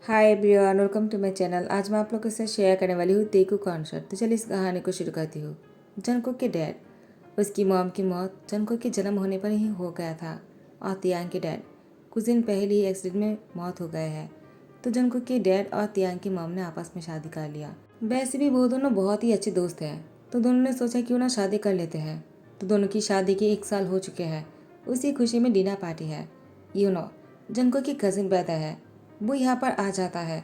Hi everyone, welcome to my channel. आज मैं आप लोगों के साथ शेयर करने वाली हूँ तेकू कॉन्सर्ट। तो चलिए इस कहानी को शुरू करती हूँ। जंगकुक के डैड, उसकी मॉम की मौत जंगकुक के जन्म होने पर ही हो गया था और तियांग के डैड कुछ दिन पहले ही एक्सीडेंट में मौत हो गए हैं। तो जंगकुक के डैड और तियांग की मॉम ने आपस में शादी कर लिया। वैसे भी वो दोनों बहुत ही अच्छे दोस्त हैं, तो दोनों ने सोचा क्यों ना शादी कर लेते हैं। तो दोनों की शादी के 1 साल हो चुके हैं। उसी खुशी में डिनर पार्टी है। जंगकुक की कजिन ब्रदर है, वो यहाँ पर आ जाता है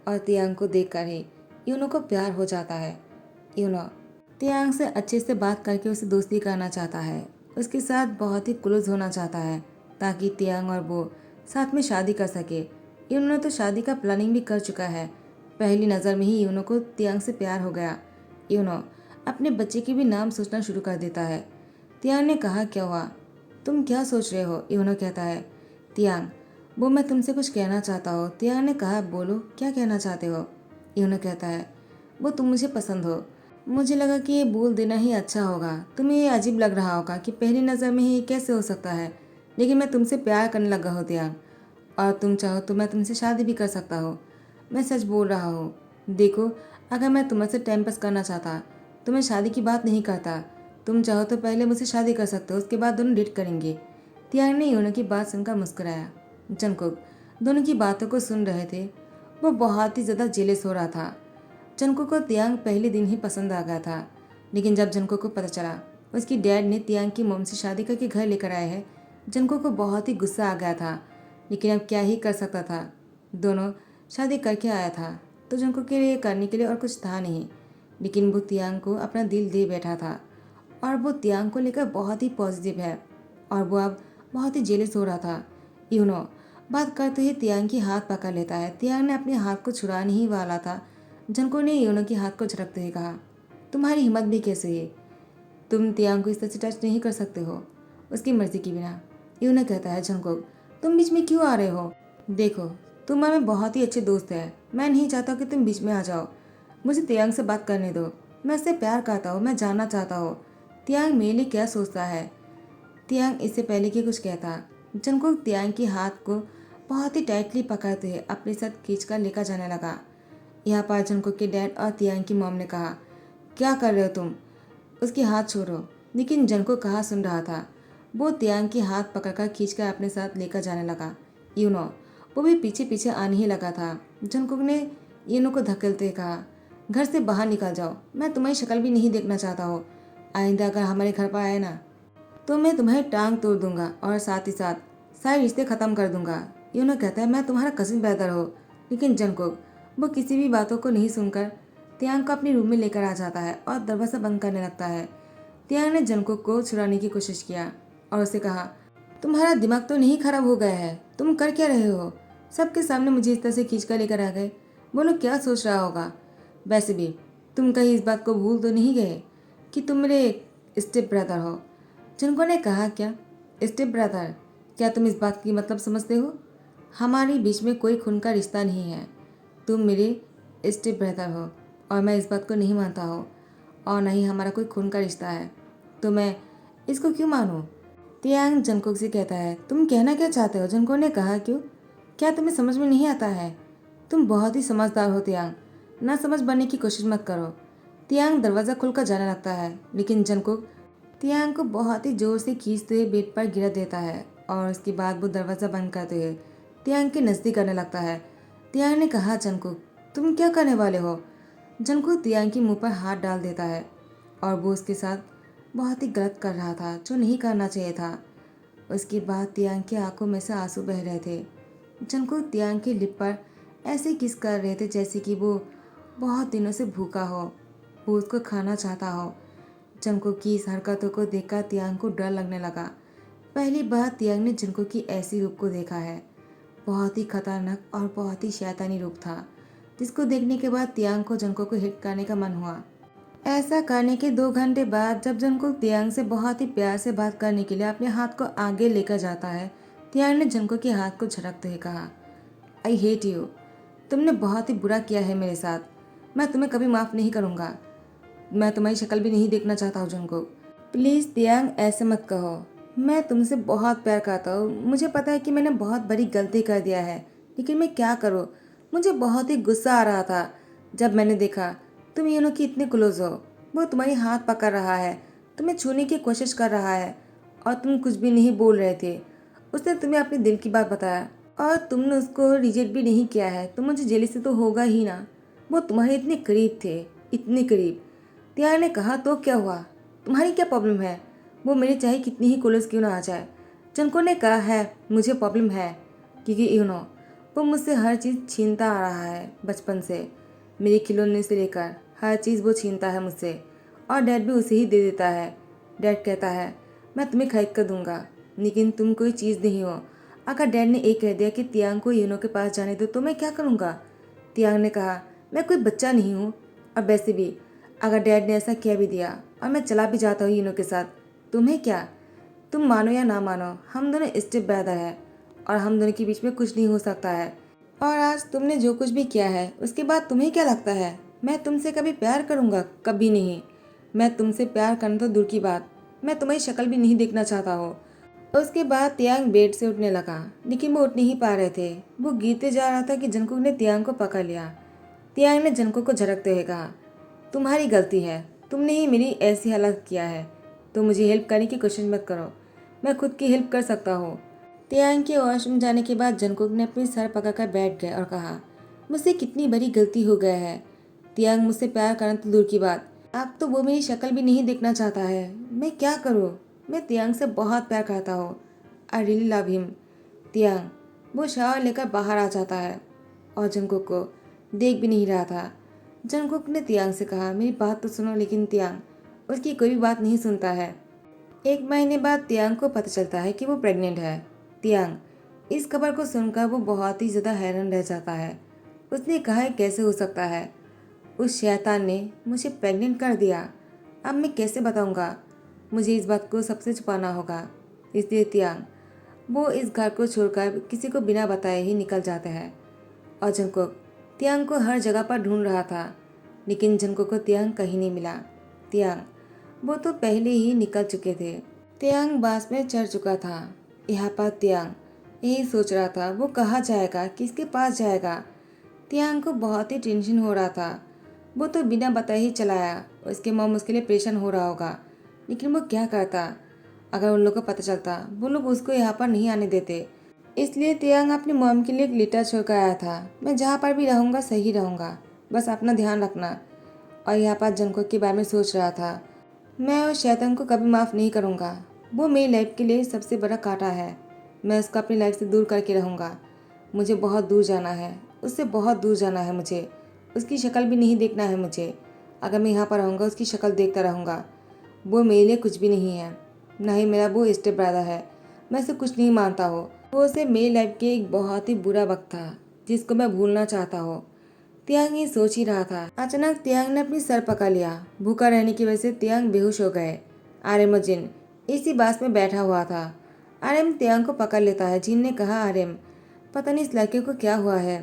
और तियांग को देखकर ही यूनो को प्यार हो जाता है। यूनो तियांग से अच्छे से बात करके उसे दोस्ती करना चाहता है, उसके साथ बहुत ही क्लोज होना चाहता है ताकि तियांग और वो साथ में शादी कर सके। यूनो ने तो शादी का प्लानिंग भी कर चुका है। पहली नज़र में ही यूनो को तियांग से प्यार हो गया। यूनो अपने बच्चे के भी नाम सोचना शुरू कर देता है। तियांग ने कहा, क्या हुआ, तुम क्या सोच रहे हो? यूनो कहता है, तियांग वो मैं तुमसे कुछ कहना चाहता हूँ। तियांग ने कहा, बोलो क्या कहना चाहते हो? यूनो कहता है, वो तुम मुझे पसंद हो। मुझे लगा कि ये बोल देना ही अच्छा होगा। तुम्हें ये अजीब लग रहा होगा कि पहली नज़र में ही कैसे हो सकता है, लेकिन मैं तुमसे प्यार करने लगा हूँ तियांग, और तुम चाहो तो मैं तुमसे शादी भी कर सकता हूँ। मैं सच बोल रहा हूँ। देखो, अगर मैं तुमसे टाइम पास करना चाहता तो मैं शादी की बात नहीं करता। तुम चाहो तो पहले मुझसे शादी कर सकते हो, उसके बाद दोनों डेट करेंगे। तियांग ने यूनो की बात सुनकर मुस्कुराया। जंगकुक दोनों की बातों को सुन रहे थे। वो बहुत ही ज़्यादा जेलस हो रहा था। जंगकुक को तियांग पहले दिन ही पसंद आ गया था, लेकिन जब जंगकुक को पता चला उसकी डैड ने तियांग की मोम से शादी करके घर लेकर आए हैं, जंगकुक को बहुत ही गुस्सा आ गया था। लेकिन अब क्या ही कर सकता था, दोनों शादी करके आया था तो जंगकुक के लिए करने के लिए और कुछ था नहीं। लेकिन वो तियांग को अपना दिल दे बैठा था और वो तियांग को लेकर बहुत ही पॉजिटिव है और वो अब बहुत ही जेलस हो रहा था। यूनो बात करते ही तियांग की हाथ पकड़ लेता है। तियांग ने अपने हाथ को छुड़ाने ही वाला था, जंको ने यूनो के हाथ को झटकते हुए कहा, तुम्हारी हिम्मत भी कैसे है? तुम तियांग को इस तरह से टच नहीं कर सकते हो उसकी मर्जी के बिना। यूनो कहता है, जंकोक तुम बीच में क्यों आ रहे हो? देखो, तुम और मैं बहुत ही अच्छे दोस्त हैं। मैं नहीं चाहता कि तुम बीच में आ जाओ। मुझे तियांग से बात करने दो। मैं उससे प्यार करता हूँ, मैं जानना चाहता हूँ तियांग मेरे लिए क्या सोचता है। तियांग इससे पहले कि कुछ कहता, जंगकुक तियांग के हाथ को बहुत ही टाइटली पकड़ते हुए अपने साथ खींचकर लेकर जाने लगा। यहाँ पर जंगकुक के डैड और तियांग की मॉम ने कहा, क्या कर रहे हो तुम? उसके हाथ छोड़ो। लेकिन जंगकुक कहाँ सुन रहा था। वो तियांग के हाथ पकड़कर खींचकर अपने साथ लेकर जाने लगा। यूनो वो भी पीछे पीछे आने ही लगा था। जंगकुक ने यूनो को धकेलते कहा, घर से बाहर निकल जाओ। मैं तुम्हारी शक्ल भी नहीं देखना चाहता हूँ। आइंदा अगर हमारे घर पर आए ना तो मैं तुम्हारी टांग तोड़ दूंगा और साथ ही साथ सारे रिश्ते खत्म कर दूंगा। यूनो कहता है, मैं तुम्हारा कजिन ब्रदर हो। लेकिन जंगकुक वो किसी भी बातों को नहीं सुनकर तियांग को अपने रूम में लेकर आ जाता है और दरवाज़ा बंद करने लगता है। तियांग ने जंगकुक को छुड़ाने की कोशिश किया और उसे कहा, तुम्हारा दिमाग तो नहीं खराब हो गया है? तुम कर क्या रहे हो? सबके सामने मुझे इस तरह से खींच कर लेकर आ गए। बोलो क्या सोच रहा होगा? वैसे भी तुम कहीं इस बात को भूल तो नहीं गए कि तुम मेरे स्टेप ब्रदर हो? जिनको ने कहा, क्या स्टेप ब्रदर? क्या तुम इस बात की मतलब समझते हो? हमारे बीच में कोई खून का रिश्ता नहीं है। तुम मेरे स्टेप ब्रदर हो और मैं इस बात को नहीं मानता हूँ, और न ही हमारा कोई खून का रिश्ता है। तो मैं इसको क्यों मानूं? तियांग जंगकुक से कहता है, तुम कहना क्या चाहते हो? जंगकुक ने कहा, क्यों, क्या तुम्हें समझ में नहीं आता है? तुम बहुत ही समझदार हो तियांग, ना समझ बनने की कोशिश मत करो। तियांग दरवाज़ा खुलकर जाने लगता है, लेकिन जंगकुक तियांग को बहुत ही जोर से खींचते हुए बेड पर गिरा देता है और उसके बाद वो दरवाज़ा बंद करते हुए तियांग के नज़दीक करने लगता है। तियांग ने कहा, जंगकुक तुम क्या करने वाले हो? जंगकुक तियांग के मुंह पर हाथ डाल देता है और वो उसके साथ बहुत ही गलत कर रहा था, जो नहीं करना चाहिए था। उसके बाद तियांग की आंखों में से आंसू बह रहे थे। जंगकुक तियांग की लिप पर ऐसे किस कर रहे थे जैसे कि वो बहुत दिनों से भूखा हो, वो उसको खाना चाहता हो। जंगकुक की इस हरकतों को देखकर तियांग को डर लगने लगा। पहली बार तियांग ने जंगकुक की ऐसी रूप को देखा है। बहुत ही खतरनाक और बहुत ही शैतानी रूप था, जिसको देखने के बाद तियांग को जंगकुक को हिट करने का मन हुआ। ऐसा करने के 2 घंटे बाद जब जंगकुक तियांग से बहुत ही प्यार से बात करने के लिए अपने हाथ को आगे लेकर जाता है, तियांग ने जंगकुक के हाथ को झटकते हुए कहा, आई हेट यू। तुमने बहुत ही बुरा किया है मेरे साथ। मैं तुम्हें कभी माफ़ नहीं करूँगा। मैं तुम्हारी शक्ल भी नहीं देखना चाहता हूँ जंगकुक। प्लीज़ तियांग ऐसे मत कहो। मैं तुमसे बहुत प्यार करता हूँ। मुझे पता है कि मैंने बहुत बड़ी गलती कर दिया है, लेकिन मैं क्या करूँ? मुझे बहुत ही गुस्सा आ रहा था जब मैंने देखा तुम यूनो की इतने क्लोज हो। वो तुम्हारी हाथ पकड़ रहा है, तुम्हें छूने की कोशिश कर रहा है और तुम कुछ भी नहीं बोल रहे थे। उसने तुम्हें अपने दिल की बात बताया और तुमने उसको रिजेक्ट भी नहीं किया है, तो मुझे जेलसी तो होगा ही ना। वो तुम्हारे इतने करीब थे, इतने करीब। त्याग ने कहा तो क्या हुआ, तुम्हारी क्या प्रॉब्लम है? वो मेरे चाहे कितनी ही क्लोज क्यों ना आ जाए। जनको ने कहा है मुझे प्रॉब्लम है, क्योंकि वो मुझसे हर चीज़ छीनता आ रहा है बचपन से। मेरे खिलौने से लेकर हर चीज़ वो छीनता है मुझसे, और डैड भी उसे ही दे देता है। डैड कहता है मैं तुम्हें खरीद कर दूंगा, लेकिन तुम कोई चीज़ नहीं हो। अगर डैड ने एक कह दिया कि तियांग को यूनो के पास जाने दो तो मैं क्या करूँगा? तियांग ने कहा मैं कोई बच्चा नहीं हूँ, और वैसे भी अगर डैड ने ऐसा कह भी दिया और मैं चला भी जाता हूँ यूनो के साथ, तुम्हें क्या? तुम मानो या ना मानो, हम दोनों स्टेप ब्रदर है और हम दोनों के बीच में कुछ नहीं हो सकता है। और आज तुमने जो कुछ भी किया है उसके बाद तुम्हें क्या लगता है मैं तुमसे कभी प्यार करूँगा? कभी नहीं। मैं तुमसे प्यार करना तो दूर की बात, मैं तुम्हारी शक्ल भी नहीं देखना चाहता हो। उसके बाद तियांग बेड से उठने लगा, लेकिन वो उठ नहीं पा रहे थे। वो गिरते जा रहा था कि जंकुक ने तियांग को पकड़ लिया। तियांग ने जंकुक को झटकते हुए कहा तुम्हारी गलती है, तुमने ही मेरी ऐसी हालत किया है, तो मुझे हेल्प करने की कोशिश मत करो, मैं खुद की हेल्प कर सकता हूँ। तियांग के वॉशरूम जाने के बाद जंकुक ने अपनी सर पकड़कर बैठ गए और कहा मुझसे कितनी बड़ी गलती हो गया है। तियांग मुझसे प्यार करना तो दूर की बात, अब तो वो मेरी शक्ल भी नहीं देखना चाहता है। मैं क्या करूँ? मैं तियांग से बहुत प्यार करता हूँ। I really love him. तियांग वो शावर लेकर बाहर आ जाता है और जंकुक को देख भी नहीं रहा था। जंकुक ने तियांग से कहा मेरी बात तो सुनो, लेकिन तियांग उसकी कोई भी बात नहीं सुनता है। एक महीने बाद तियांग को पता चलता है कि वो प्रेग्नेंट है। तियांग इस खबर को सुनकर वो बहुत ही ज़्यादा हैरान रह जाता है। उसने कहा कैसे हो सकता है, उस शैतान ने मुझे प्रेग्नेंट कर दिया। अब मैं कैसे बताऊंगा? मुझे इस बात को सबसे छुपाना होगा। इसलिए तियांग वो इस घर को छोड़कर किसी को बिना बताए ही निकल जाता है। और जंकुक तियांग को हर जगह पर ढूंढ रहा था, लेकिन जंकुक को तियांग कहीं नहीं मिला। तियांग वो तो पहले ही निकल चुके थे। तियांग बास में चढ़ चुका था। यहाँ पर तियांग यही सोच रहा था वो कहाँ जाएगा, किसके पास जाएगा। तियांग को बहुत ही टेंशन हो रहा था। वो तो बिना बताए ही चलाया, उसके मॉम उसके लिए परेशान हो रहा होगा, लेकिन वो क्या करता? अगर उन लोगों को पता चलता वो लोग उसको यहाँ पर नहीं आने देते। इसलिए तियांग अपनी मॉम के लिए एक लेटर छोड़कर आया था, मैं जहाँ पर भी रहूँगा सही रहूँगा, बस अपना ध्यान रखना। और यहाँ पर जंकुक के बारे में सोच रहा था, मैं उस शैतान को कभी माफ़ नहीं करूँगा। वो मेरी लाइफ के लिए सबसे बड़ा कांटा है। मैं उसको अपनी लाइफ से दूर करके रहूँगा। मुझे बहुत दूर जाना है, उससे बहुत दूर जाना है मुझे। उसकी शक्ल भी नहीं देखना है मुझे। अगर मैं यहाँ पर रहूँगा उसकी शक्ल देखता रहूँगा। वो मेरे लिए कुछ भी नहीं है, ना ही मेरा वो स्टेप ब्रदर है। मैं उसे कुछ नहीं मानता हो। वो उसे मेरी लाइफ के एक बहुत ही बुरा वक्त था जिसको मैं भूलना चाहता हूँ। तियांग ये सोच ही रहा था, अचानक तियांग ने अपनी सर पकड़ लिया। भूखा रहने की वजह से तियांग बेहोश हो गए। आर्यम और जिन इसी बास में बैठा हुआ था। आर्यम तियांग को पकड़ लेता है। जिन ने कहा आर्यम पता नहीं इस लड़के को क्या हुआ है।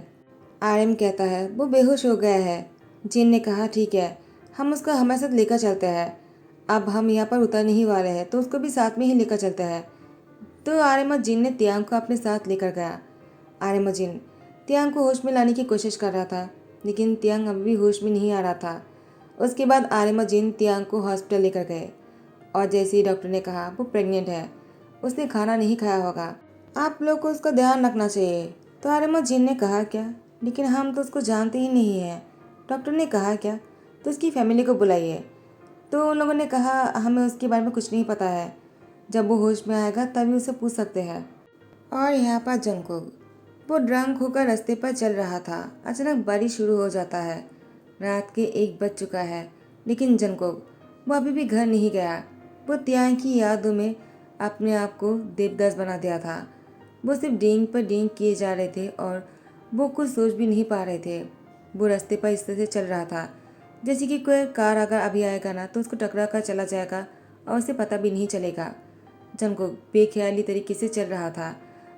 आर्यम कहता है वो बेहोश हो गया है। जिन ने कहा ठीक है, हम उसको हमारे साथ लेकर चलते हैं। अब हम यहाँ पर उतरने ही वाले हैं तो उसको भी साथ में ही लेकर चलते हैं। तो आर्यम और जिन ने तियांग को अपने साथ लेकर गया। आर्यम और जिन तियांग को होश में लाने की कोशिश कर रहा था, लेकिन तियांग अभी भी होश में नहीं आ रहा था। उसके बाद आर्यम और जिन तियांग को हॉस्पिटल लेकर गए और जैसे ही डॉक्टर ने कहा वो प्रेग्नेंट है, उसने खाना नहीं खाया होगा, आप लोग को उसका ध्यान रखना चाहिए। तो आर्यम और जिन ने कहा क्या, लेकिन हम तो उसको जानते ही नहीं हैं। डॉक्टर ने कहा क्या, तो उसकी फैमिली को बुलाइए। तो उन लोगों ने कहा हमें उसके बारे में कुछ नहीं पता है, जब वो होश में आएगा तभी उसे पूछ सकते हैं। और यहाँ पर जंकुक वो ड्रंक होकर रास्ते पर चल रहा था। अचानक बारिश शुरू हो जाता है। रात के 1 बज चुका है, लेकिन जंकुक वो अभी भी घर नहीं गया। वो तियांग की यादों में अपने आप को देवदास बना दिया था। वो सिर्फ डींग पर डींग किए जा रहे थे और वो कुछ सोच भी नहीं पा रहे थे। वो रास्ते पर इस तरह से चल रहा था जैसे कि कोई कार अगर अभी आएगा ना तो उसको टकरा कर चला जाएगा और उसे पता भी नहीं चलेगा। जंकुक बेख्याली तरीके से चल रहा था।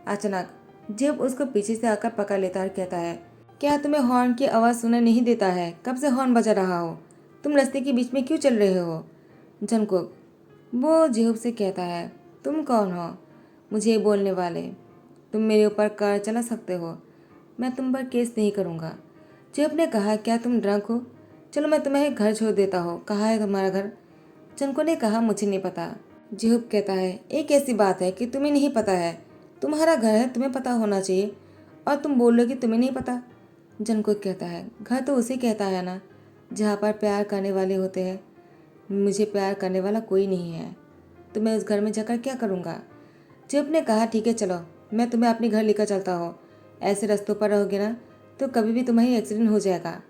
अचानक जब उसको पीछे से आकर पकड़ लेता है और कहता है क्या तुम्हें हॉर्न की आवाज़ सुनाई नहीं देता है? कब से हॉर्न बजा रहा हो? तुम रास्ते के बीच में क्यों चल रहे हो? जंकुक वो जेहूब से कहता है तुम कौन हो मुझे बोलने वाले? तुम मेरे ऊपर कार चला सकते हो? मैं तुम पर केस नहीं करूँगा। जेब ने कहा, क्या तुम ड्रंक हो? चलो मैं तुम्हें घर छोड़ देता हूँ। कहाँ है तुम्हारा घर? जनको ने कहा, मुझे नहीं पता। जेहूब कहता है, एक ऐसी बात है कि तुम्हें नहीं पता है। तुम्हारा घर है, तुम्हें पता होना चाहिए, और तुम बोल रहे हो कि तुम्हें नहीं पता। जनको कहता है, घर तो उसे कहता है ना जहाँ पर प्यार करने वाले होते हैं। मुझे प्यार करने वाला कोई नहीं है, तो मैं उस घर में जाकर क्या करूँगा? जेब ने कहा, ठीक है चलो, मैं तुम्हें अपने घर लेकर चलता हूँ। ऐसे रास्तों पर रहोगे ना तो कभी भी तुम्हारी एक्सीडेंट हो जाएगा।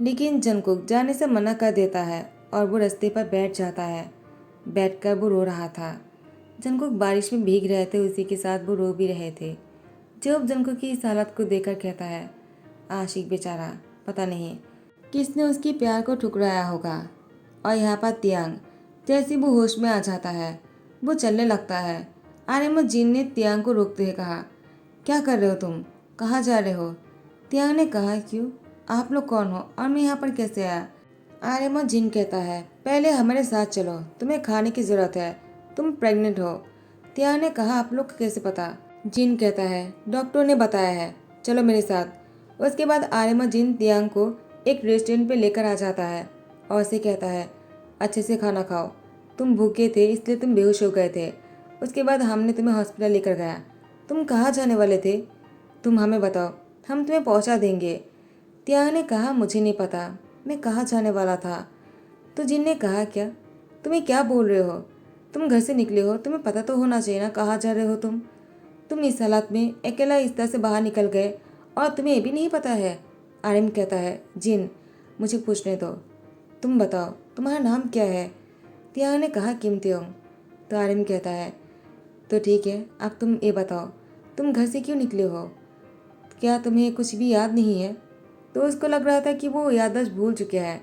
लेकिन जंकुक जाने से मना कर देता है और वो रास्ते पर बैठ जाता है। बैठकर वो रो रहा था। जंकुक बारिश में भीग रहे थे, उसी के साथ वो रो भी रहे थे। जब जंकुक की इस हालत को देखकर कहता है, आशिक बेचारा, पता नहीं किसने उसकी प्यार को ठुकराया होगा। और यहाँ पर तियांग जैसे वो होश में आ जाता है, वो चलने लगता है। आर्यमन ने तियांग को रोकते हुए कहा, क्या कर रहे हो तुम? कहाँ जा रहे हो? तियांग ने कहा, क्यों? आप लोग कौन हो और मैं यहाँ पर कैसे आया? आर्यमन जिन कहता है, पहले हमारे साथ चलो, तुम्हें खाने की जरूरत है, तुम प्रेग्नेंट हो। तियांग ने कहा, आप लोग को कैसे पता? जिन कहता है, डॉक्टर ने बताया है, चलो मेरे साथ। उसके बाद आर्यमन जिन तियांग को एक रेस्टोरेंट पे लेकर आ जाता है और उसे कहता है, अच्छे से खाना खाओ, तुम भूखे थे इसलिए तुम बेहोश हो गए थे। उसके बाद हमने तुम्हें हॉस्पिटल लेकर गया। तुम कहाँ जाने वाले थे? तुम हमें बताओ, हम तुम्हें पहुँचा देंगे। तियांग ने कहा, मुझे नहीं पता मैं कहाँ जाने वाला था। तो जिन ने कहा, क्या तुम्हें क्या बोल रहे हो? तुम घर से निकले हो, तुम्हें पता तो होना चाहिए ना कहाँ जा रहे हो तुम इस हालत में अकेला इस तरह से बाहर निकल गए और तुम्हें ये भी नहीं पता है। आर्यन कहता है, जिन मुझे पूछने दो, तुम बताओ तुम्हारा नाम क्या है? तियांग ने कहा, किम त्योंग। तो आर्यन कहता है, तो ठीक है, अब तुम ये बताओ तुम घर से क्यों निकले हो? क्या तुम्हें कुछ भी याद नहीं है? तो उसको लग रहा था कि वो याददाश्त भूल चुका है।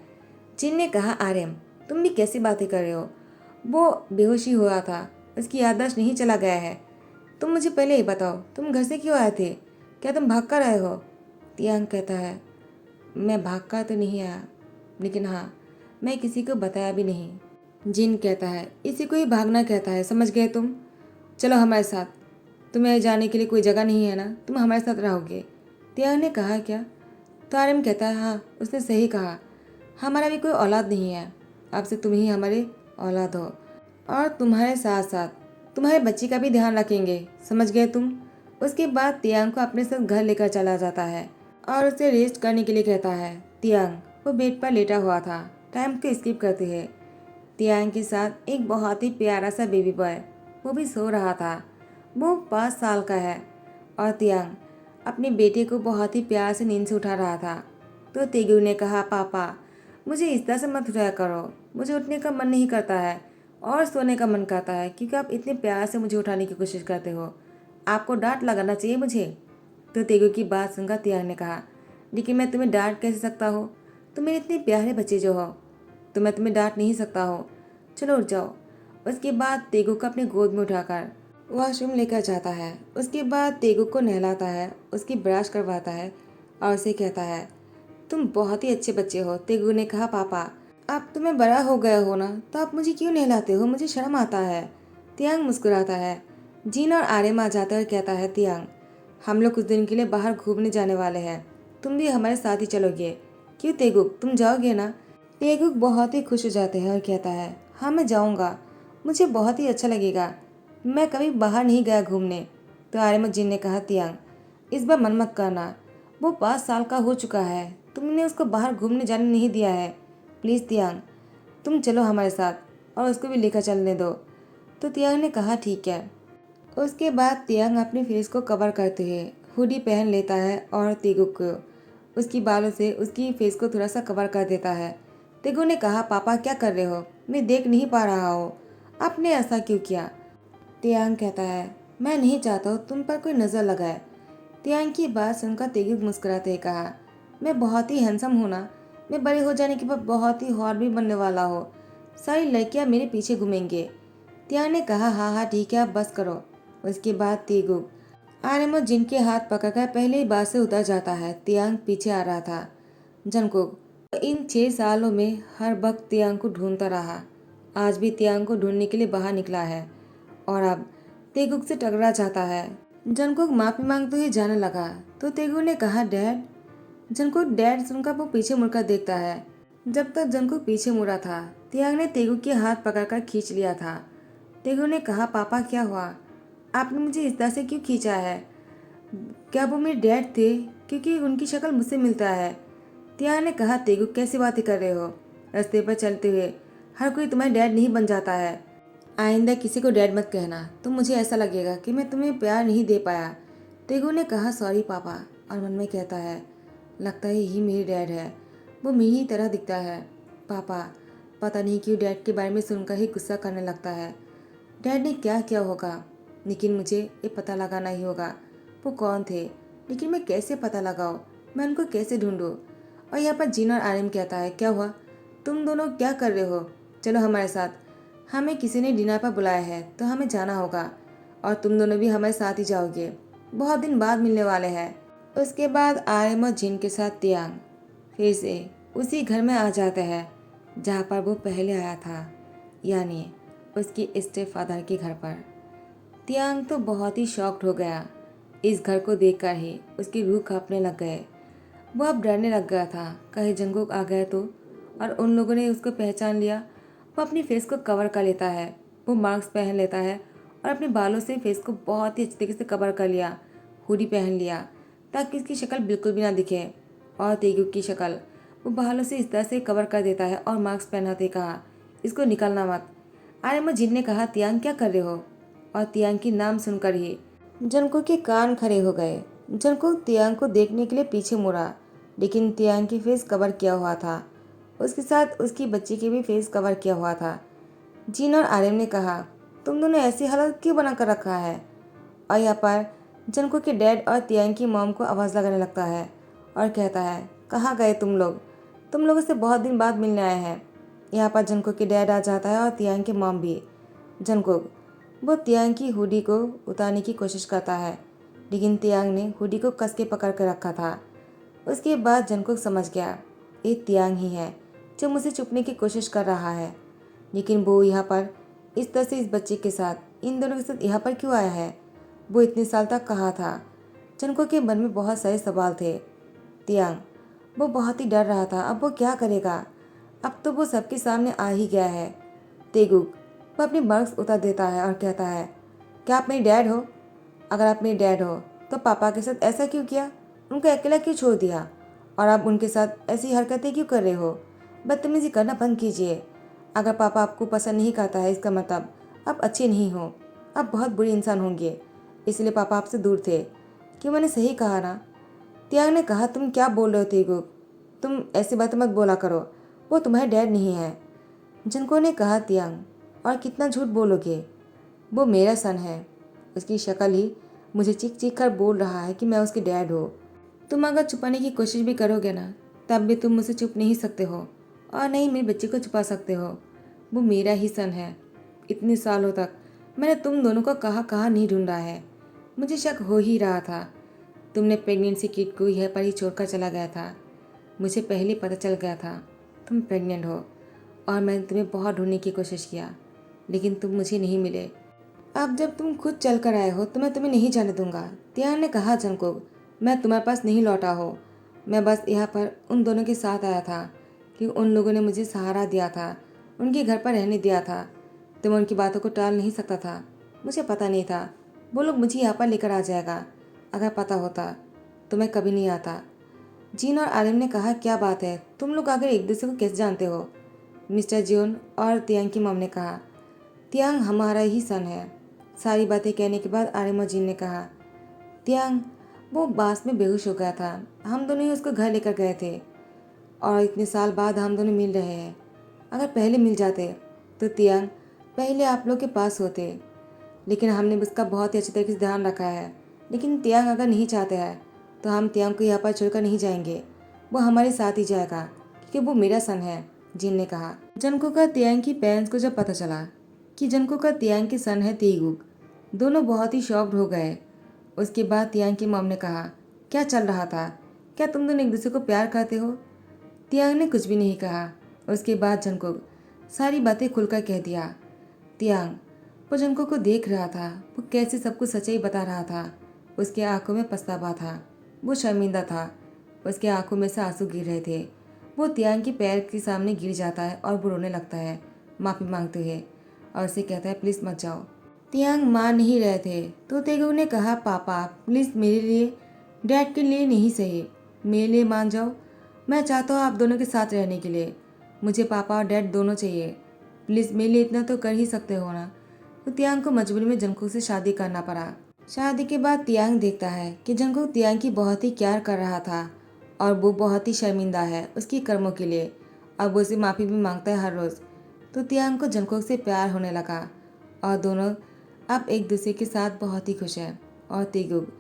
जिन ने कहा, आर्यन तुम भी कैसी बातें कर रहे हो? वो बेहोशी हुआ था, उसकी याददाश्त नहीं चला गया है। तुम मुझे पहले ये बताओ, तुम घर से क्यों आए थे? क्या तुम भाग कर आए हो? तियांग कहता है, मैं भाग कर तो नहीं आया, लेकिन हाँ, मैं किसी को बताया भी नहीं। जिन कहता है, इसी को ही भागना कहता है, समझ गए तुम? चलो हमारे साथ, तुम्हें जाने के लिए कोई जगह नहीं है ना, तुम हमारे साथ रहोगे। तियांग ने कहा, क्या? तो आर्यन कहता है, हाँ उसने सही कहा, हमारा भी कोई औलाद नहीं है, अब से तुम ही हमारे औलाद हो, और तुम्हारे साथ साथ तुम्हारे बच्ची का भी ध्यान रखेंगे, समझ गए तुम? उसके बाद तियांग को अपने साथ घर लेकर चला जाता है और उसे रेस्ट करने के लिए कहता है। तियांग वो बेड पर लेटा हुआ था। टाइम को स्किप करते हैं। तियांग के साथ एक बहुत ही प्यारा सा बेबी बॉय वो भी सो रहा था। वो 5 साल का है और तियांग अपने बेटे को बहुत ही प्यार से नींद से उठा रहा था। तो तेगू ने कहा, पापा मुझे इस तरह से मत उठाया करो, मुझे उठने का मन नहीं करता है और सोने का मन करता है, क्योंकि आप इतने प्यार से मुझे उठाने की कोशिश करते हो, आपको डांट लगाना चाहिए मुझे। तो तेगू की बात सुनकर तियांग ने कहा, लेकिन मैं तुम्हें डांट कैसे सकता हो? तुम मेरे इतने प्यारे बच्चे जो हो, तो मैं तुम्हें डांट नहीं सकता हो। चलो उठ जाओ। उसके बाद तेगू को अपनी गोद में उठाकर वॉशरूम लेकर जाता है। उसके बाद तेगू को नहलाता है, उसकी ब्रश करवाता है और उसे कहता है, तुम बहुत ही अच्छे बच्चे हो। तेगू ने कहा, पापा अब तुम्हें बड़ा हो गया हो ना, तो आप मुझे क्यों नहलाते हो? मुझे शर्म आता है। तियांग मुस्कुराता है। जीन और आर्यन आ जाता है और कहता है, तियांग हम लोग कुछ दिन के लिए बाहर घूमने जाने वाले हैं, तुम भी हमारे साथ ही चलोगे? क्यों तेगुक, तुम जाओगे ना? तेगुक बहुत ही खुश हो जाते हैं और कहता है, हाँ मैं जाऊँगा, मुझे बहुत ही अच्छा लगेगा, मैं कभी बाहर नहीं गया घूमने। तो आर्यमन ने कहा, तियांग इस बार मन मत करना, वो 5 साल का हो चुका है, तुमने उसको बाहर घूमने जाने नहीं दिया है। प्लीज़ तियांग तुम चलो हमारे साथ और उसको भी लेकर चलने दो। तो तियांग ने कहा, ठीक है। उसके बाद तियांग अपने फेस को कवर करते हुए हुडी पहन लेता है और तेगुक को उसकी बालों से उसकी फेस को थोड़ा सा कवर कर देता है। तेगु ने कहा, पापा क्या कर रहे हो? मैं देख नहीं पा रहा हूँ, आपने ऐसा क्यों किया? तियांग कहता है, मैं नहीं चाहता हूँ तुम पर कोई नज़र लगाए। तियांग की बात सुनकर तेगुक मुस्कुराते हुए कहा, मैं बहुत ही हैंडसम हूँ ना, मैं बड़े हो जाने के बाद बहुत ही हॉट भी बनने वाला हो, सारी लड़कियाँ मेरे पीछे घूमेंगे। तियांग ने कहा, हाँ हाँ ठीक है, अब बस करो। उसके बाद तेगुक आर्यमन जिनके हाथ पकड़कर पहले ही बात से उतर जाता है। तियांग पीछे आ रहा था। जंगकुक इन 6 सालों में हर वक्त तियांग को ढूंढता रहा, आज भी तियांग को ढूंढने के लिए बाहर निकला है और अब तेगुक से टकरा जाता है। जंगकुक माफी मांगते हुए जाने लगा तो तेगू ने कहा, डैड। जंगकुक डैड सुनकर वो पीछे मुड़कर देखता है। जब तक जंगकुक पीछे मुड़ा था, तियांग ने तेगू के हाथ पकड़कर खींच लिया था। तेगू ने कहा, पापा क्या हुआ? आपने मुझे इस तरह से क्यों खींचा है? क्या वो मेरे डैड थे? क्योंकि उनकी शक्ल मुझसे मिलता है। तियांग ने कहा, तेगू कैसी बातें कर रहे हो? रास्ते पर चलते हुए हर कोई तुम्हारे डैड नहीं बन जाता है। आइंदा किसी को डैड मत कहना, तो मुझे ऐसा लगेगा कि मैं तुम्हें प्यार नहीं दे पाया। तेगू ने कहा, सॉरी पापा, और मन में कहता है, लगता है यही मेरी डैड है। वो मेरी ही तरह दिखता है। पापा पता नहीं क्यों डैड के बारे में सुनकर ही गुस्सा करने लगता है। डैड ने क्या किया होगा, लेकिन मुझे ये पता लगाना ही होगा वो कौन थे। लेकिन मैं कैसे पता लगाऊं? मैं उनको कैसे ढूंढूं? और यहाँ पर जीन और आर्यन कहता है, क्या हुआ? तुम दोनों क्या कर रहे हो? चलो हमारे साथ। हमें किसी ने डिनर पर बुलाया है तो हमें जाना होगा, और तुम दोनों भी हमारे साथ ही जाओगे। बहुत दिन बाद मिलने वाले हैं। उसके बाद आर्यन और जिन के साथ तियांग फिर से उसी घर में आ जाता है जहाँ पर वो पहले आया था, यानी उसकी स्टेप फादर के घर पर। तियांग तो बहुत ही शॉक्ड हो गया। इस घर को देखकर ही उसकी रूह कांपने लग गए। वो अब डरने लग गया था, कहीं जंगकुक आ गए तो, और उन लोगों ने उसको पहचान लिया। वो अपनी फेस को कवर कर लेता है। वो मास्क पहन लेता है और अपने बालों से फेस को बहुत ही अच्छी तरीके से कवर कर लिया। हुडी पहन लिया ताकि इसकी शक्ल बिल्कुल भी ना दिखे। और तेगू की शक्ल वो बालों से इस तरह से कवर कर देता है और मास्क पहनाते कहा, इसको निकालना मत। आर्यन जिन ने कहा, तियांग क्या कर रहे हो? और तियांग की नाम सुनकर ही जंगकुक के कान खड़े हो गए। जंगकुक तियांग को देखने के लिए पीछे मुड़ा, लेकिन तियांग की फेस कवर किया हुआ था। उसके साथ उसकी बच्ची की भी फेस कवर किया हुआ था। जीन और आर्यन ने कहा, तुम दोनों ऐसी हालत क्यों बना कर रखा है? और यहाँ पर जंगकुक के डैड और तियांग की मॉम को आवाज़ लगाने लगता है और कहता है, कहाँ गए तुम लोग? तुम लोगों से बहुत दिन बाद मिलने आए हैं। यहाँ पर जंगकुक के डैड आ जाता है और तियांग की मॉम भी। जंगकुक वो तियांग की हुडी को उतारने की कोशिश करता है, लेकिन तियांग ने हुडी को कस के पकड़ कर रखा था। उसके बाद जंगकुक समझ गया, ये तियांग ही है जो मुझे छुपने की कोशिश कर रहा है। लेकिन वो यहाँ पर इस तरह से इस बच्चे के साथ, इन दोनों के साथ यहाँ पर क्यों आया है? वो इतने साल तक कहाँ था? जंगकुक के मन में बहुत सारे सवाल थे। तियांग वो बहुत ही डर रहा था, अब वो क्या करेगा? अब तो वो सबके सामने आ ही गया है। तेगुक वो अपनी मास्क उतार देता है और कहता है, क्या आप मेरी डैड हो? अगर आप मेरे डैड हो तो पापा के साथ ऐसा क्यों किया? उनको अकेला क्यों छोड़ दिया? और आप उनके साथ ऐसी हरकतें क्यों कर रहे हो? बदतमीजी करना बंद कीजिए। अगर पापा आपको पसंद नहीं करता है, इसका मतलब आप अच्छे नहीं हो, आप बहुत बुरे इंसान होंगे। इसलिए पापा आपसे दूर थे। क्यों मैंने सही कहा ना? तियांग ने कहा, तुम क्या बोल रहे हो तेगुक? तुम ऐसी बातें मत बोला करो, वो तुम्हारे डैड नहीं है। जिनको ने कहा, तियांग और कितना झूठ बोलोगे? वो मेरा सन है। उसकी शक्ल ही मुझे चीख चीख कर बोल रहा है कि मैं उसकी डैड हो। तुम अगर छुपाने की कोशिश भी करोगे ना, तब भी तुम मुझसे छुप नहीं सकते हो, और नहीं मेरे बच्चे को छुपा सकते हो। वो मेरा ही सन है। इतने सालों तक मैंने तुम दोनों को कहाँ कहाँ नहीं ढूंढा है। मुझे शक हो ही रहा था तुमने प्रेगनेंसी किट को यह पर ही छोड़कर चला गया था। मुझे पहले पता चल गया था तुम प्रेग्नेंट हो, और मैंने तुम्हें बहुत ढूंढने की कोशिश किया, लेकिन तुम मुझे नहीं मिले। अब जब तुम खुद चल कर आए हो तो मैं तुम्हें नहीं जाने दूंगा। तियांग ने कहा, जंगकुक मैं तुम्हारे पास नहीं लौटा हो। मैं बस यहाँ पर उन दोनों के साथ आया था कि उन लोगों ने मुझे सहारा दिया था, उनके घर पर रहने दिया था, तो मैं उनकी बातों को टाल नहीं सकता था। मुझे पता नहीं था वो लोग मुझे यहाँ पर लेकर आ जाएगा। अगर पता होता तो मैं कभी नहीं आता। जीन और आर्यन ने कहा, क्या बात है, तुम लोग आगे एक दूसरे को कैसे जानते हो? मिस्टर जियोन और तियांग की मॉम ने कहा, तियांग हमारा ही सन है। सारी बातें कहने के बाद आर्यन और जीन ने कहा, तियांग वो बास में बेहोश हो गया था, हम दोनों ही उसको घर लेकर गए थे, और इतने साल बाद हम दोनों मिल रहे हैं। अगर पहले मिल जाते तो तियांग पहले आप लोग के पास होते, लेकिन हमने उसका बहुत ही अच्छे तरीके से ध्यान रखा है। लेकिन तियांग अगर नहीं चाहते हैं तो हम तियांग को यहाँ पर छोड़कर नहीं जाएंगे। वो हमारे साथ ही जाएगा क्योंकि वो मेरा सन है, जिन ने कहा। जनको का तियांग की पेरेंट्स को जब पता चला कि जनको का तियांग के सन है तेगुक, दोनों बहुत ही शॉक्ड हो गए। उसके बाद तियांग की मॉम ने कहा, क्या चल रहा था? क्या तुम दोनों एक दूसरे को प्यार करते हो? तियांग ने कुछ भी नहीं कहा। उसके बाद जंकुक सारी बातें खुलकर कह दिया। तियांग वो जंकुक को देख रहा था, वो कैसे सब कुछ सच्चाई बता रहा था। उसके आंखों में पछतावा था। वो शर्मिंदा था। उसके आंखों में से आंसू गिर रहे थे। वो तियांग के पैर के सामने गिर जाता है और वो रोने लगता है, माफ़ी मांगते हुए, और उसे कहता है प्लीज़ मत जाओ। तियांग मान नहीं रहे थे तो तेगुक ने कहा पापा प्लीज़ मेरे लिए, डैड के लिए नहीं सही, मेरे लिए मान जाओ। मैं चाहता हूँ आप दोनों के साथ रहने के लिए। मुझे पापा और डैड दोनों चाहिए। प्लीज़ मेरे लिए इतना तो कर ही सकते हो ना। तो तियांग को मजबूरी में जंगकुक से शादी करना पड़ा। शादी के बाद तियांग देखता है कि जंगकुक तियांग की बहुत ही प्यार कर रहा था और वो बहुत ही शर्मिंदा है उसकी कर्मों के लिए। अब वो उसे माफ़ी भी मांगता है हर रोज़। तो तियांग को जंगकुक से प्यार होने लगा और दोनों अब एक दूसरे के साथ बहुत ही खुश हैं। और तेगुक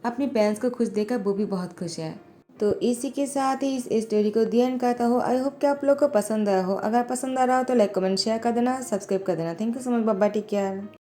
अपने पेरेंट्स को खुश देखकर वो भी बहुत खुश है। तो इसी के साथ ही इस स्टोरी को दी एंड करता हो। आई होप कि आप लोग को पसंद आया हो। अगर पसंद आ रहा हो तो लाइक कमेंट शेयर कर देना, सब्सक्राइब कर देना। Thank you so much, bye bye, take care.